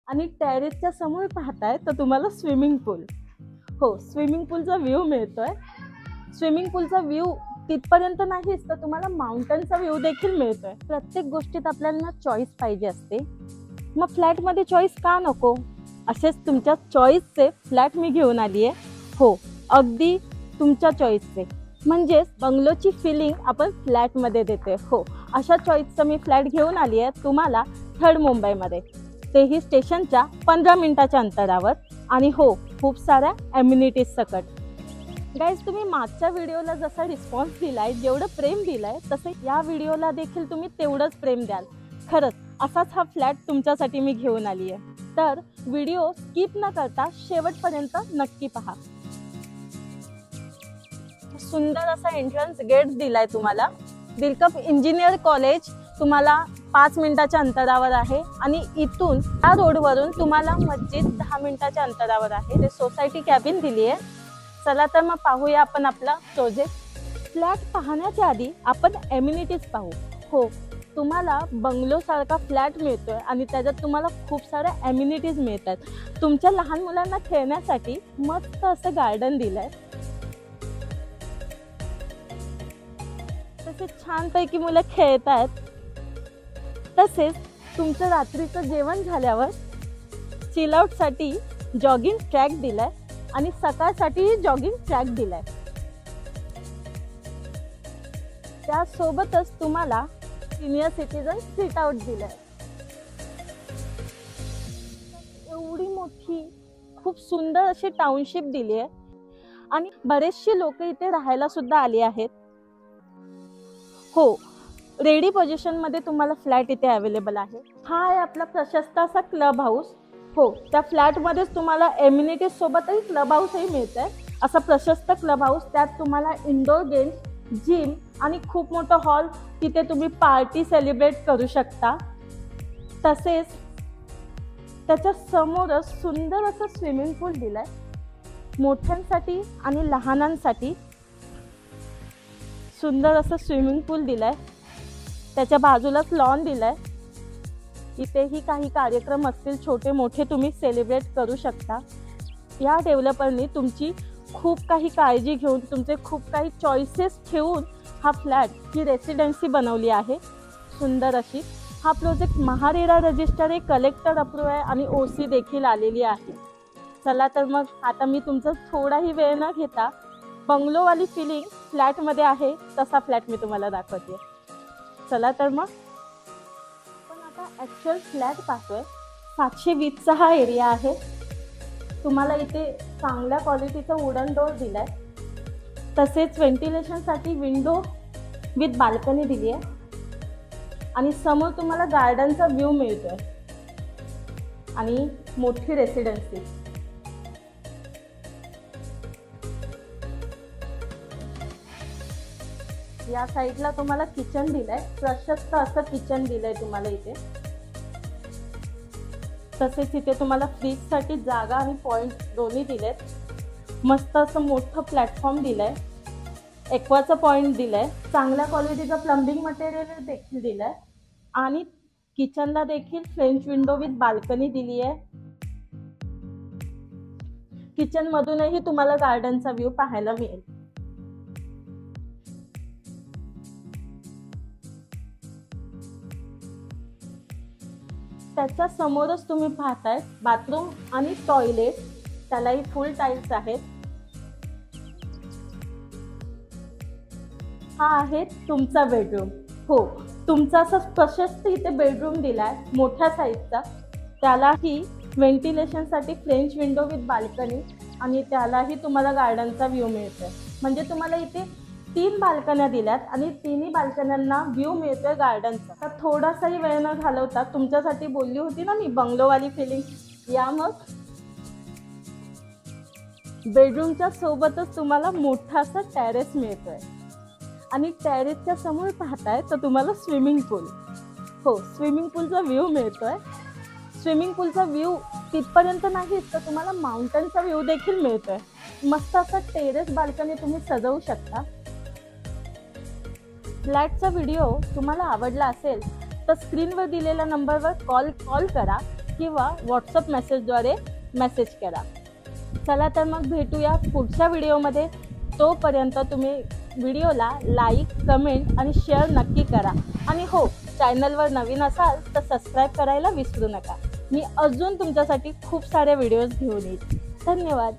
आणि टेरेसच्या समोर पाहताय तर तुम्हाला स्विमिंग पूल. हो, स्विमिंग पूलचा व्ह्यू मिळतोय. स्विमिंग पूलचा व्ह्यू तिथपर्यंत नाहीच तर तुम्हाला माउंटनचा व्ह्यू देखील मिळतोय. प्रत्येक गोष्टीत आपल्याला चॉईस पाहिजे असते. मग फ्लॅटमध्ये चॉईस का नको? असेच तुमच्या चॉईसचे फ्लॅट मी घेऊन आली आहे. हो, अगदी तुमच्या चॉईसचे, म्हणजेच बंगलोची फिलिंग आपण फ्लॅटमध्ये देते. हो, अशा चॉईसचं मी फ्लॅट घेऊन आली आहे तुम्हाला थर्ड मुंबईमध्ये, तेही स्टेशनच्या 15 मिनिटाच्या अंतरावर. आणि हो, खूप साऱ्या ॲम्युनिटीज सकट. गाईज, तुम्ही मागच्या व्हिडिओला जसा रिस्पॉन्स दिलाय, जेवढं प्रेम दिलंय, तसं या व्हिडिओला देखील तुम्ही तेवढंच प्रेम द्याल. खरंच असाच हा फ्लॅट तुमच्यासाठी मी घेऊन आली आहे. तर व्हिडिओ स्किप न करता शेवटपर्यंत नक्की पहा. सुंदर असा एंट्रन्स गेट दिलाय तुम्हाला. दिलकप इंजिनियर कॉलेज तुम्हाला 5 मिनिटाच्या अंतरावर आहे आणि इथून या रोडवरून तुम्हाला मस्जिद 10 मिनिटाच्या अंतरावर आहे. ते सोसायटी कॅबिन दिली आहे. चला तर मग पाहूया आपण आपला प्रोजेक्ट. फ्लॅट पाहण्याच्या आधी आपण ॲम्युनिटीज पाहू. हो, तुम्हाला बंगलोसारखा फ्लॅट मिळतोय आणि त्याच्यात तुम्हाला खूप साऱ्या ॲम्युनिटीज मिळतात. तुमच्या लहान मुलांना खेळण्यासाठी मस्त असं गार्डन दिलंय. तसेच छानपैकी मुलं खेळत आहेत. तसेच तुमचं रात्रीचं जेवण झाल्यावर चिल आउटसाठी जॉगिंग ट्रॅक दिलाय आणि सकाळसाठी जॉगिंग ट्रॅक दिलाय. त्यासोबतच तुम्हाला सिनियर सिटीजन सीट आउट दिलाय. एवढी मोठी खूप सुंदर अशी टाउनशिप दिली आहे आणि बरेचसे लोक इथे राहायला सुद्धा आले आहेत. हो, रेडी पोझिशनमध्ये तुम्हाला फ्लॅट इथे अवेलेबल आहे. हा आहे आपला प्रशस्त असा क्लब हाऊस. हो, त्या फ्लॅटमध्येच तुम्हाला एम्युनिटीज सोबतही क्लब हाऊसही मिळतंय. असा प्रशस्त क्लब हाऊस, त्यात तुम्हाला इंडोर गेम्स, जिम आणि खूप मोठं हॉल, तिथे तुम्ही पार्टी सेलिब्रेट करू शकता. तसेच त्याच्या समोरच सुंदर असं स्विमिंग पूल दिलाय मोठ्यांसाठी आणि लहानांसाठी. सुंदर असं स्विमिंग पूल दिलाय. त्याच्या बाजूलाच लॉन दिलाय. इथेही काही कार्यक्रम असतील छोटे मोठे तुम्ही सेलिब्रेट करू शकता. या डेव्हलपरनी तुमची खूप काही काळजी घेऊन, तुमचे खूप काही चॉईसेस ठेवून हा फ्लॅट ही रेसिडेन्सी बनवली आहे सुंदर अशी. हा प्रोजेक्ट महारेरा रजिस्टर आहे, कलेक्टर अप्रूव्ह आहे आणि OC देखील आलेली आहे. चला तर मग आता मी तुमचा थोडाही वेळ न घेता बंगलोवाली फिलिंग फ्लॅटमध्ये आहे तसा फ्लॅट मी तुम्हाला दाखवते. चला तर मग पण आता ॲक्च्युअल फ्लॅट पाहतोय. 720चा हा एरिया आहे. तुम्हाला इथे चांगल्या क्वालिटीचा वुडन डोअर दिलाय. तसेच व्हेंटिलेशनसाठी विंडो विथ बाल्कनी दिली आहे आणि समोर तुम्हाला गार्डनचा व्ह्यू मिळतोय आणि मोठी रेसिडेन्सी. या साईडला तुम्हाला किचन दिलंय. प्रशस्त असं किचन दिलंय तुम्हाला इथे. तसेच इथे तुम्हाला फ्रीजसाठी जागा आणि पॉइंट दोन्ही दिलेत. मस्त असं मोठं प्लॅटफॉर्म दिलंय. एक्वाचं पॉइंट दिलंय. चांगल्या क्वालिटीचं प्लंबिंग मटेरियल देखील दिलंय आणि किचनला देखील फ्रेंच विंडो विथ बाल्कनी दिली आहे. किचन मधूनही तुम्हाला गार्डनचा व्ह्यू पाहायला मिळेल. त्याच्या समोरच तुम्ही पाहताय बाथरूम आणि टॉयलेट. त्यालाही फुल टाईल्स आहेत. हा आहे तुमचा बेडरूम. हो, तुमचा असा प्रशस्त इथे बेडरूम दिलाय मोठ्या साईजचा. त्यालाही व्हेंटिलेशनसाठी फ्रेंच विंडो विथ बाल्कनी आणि त्यालाही तुम्हाला गार्डनचा व्ह्यू मिळतोय. म्हणजे तुम्हाला इथे 3 बाल्कन्या दिल्यात आणि तिन्ही बाल्कन्यांना व्ह्यू मिळतोय गार्डनचा. तर थोडासाही वेळ न घालवता तुमच्यासाठी बोलली होती ना मी बंगलोवाली फिलिंग, या मग बेडरूमच्या सोबतच तुम्हाला मोठासा टेरेस मिळतोय आणि टेरेसच्या समोर पाहताय तर तुम्हाला स्विमिंग पूल. हो, स्विमिंग पूलचा व्ह्यू मिळतोय. स्विमिंग पूलचा व्ह्यू तिथपर्यंत नाहीच तर तुम्हाला माउंटनचा व्ह्यू देखील मिळतोय. मस्त असं टेरेस बाल्कनी तुम्ही सजवू शकता. फ्लॅटचा व्हिडिओ तुम्हाला आवडला असेल तर स्क्रीनवर दिलेल्या नंबरवर कॉल करा किंवा व्हॉट्सअप मेसेजद्वारे मेसेज करा. चला तर मग भेटूया पुढच्या व्हिडिओमध्ये. तोपर्यंत तुम्ही व्हिडिओला लाईक, कमेंट आणि शेअर नक्की करा. आणि हो, चॅनलवर नवीन असाल तर सबस्क्राईब करायला विसरू नका. मी अजून तुमच्यासाठी खूप सारे व्हिडिओज घेऊन येईन. धन्यवाद.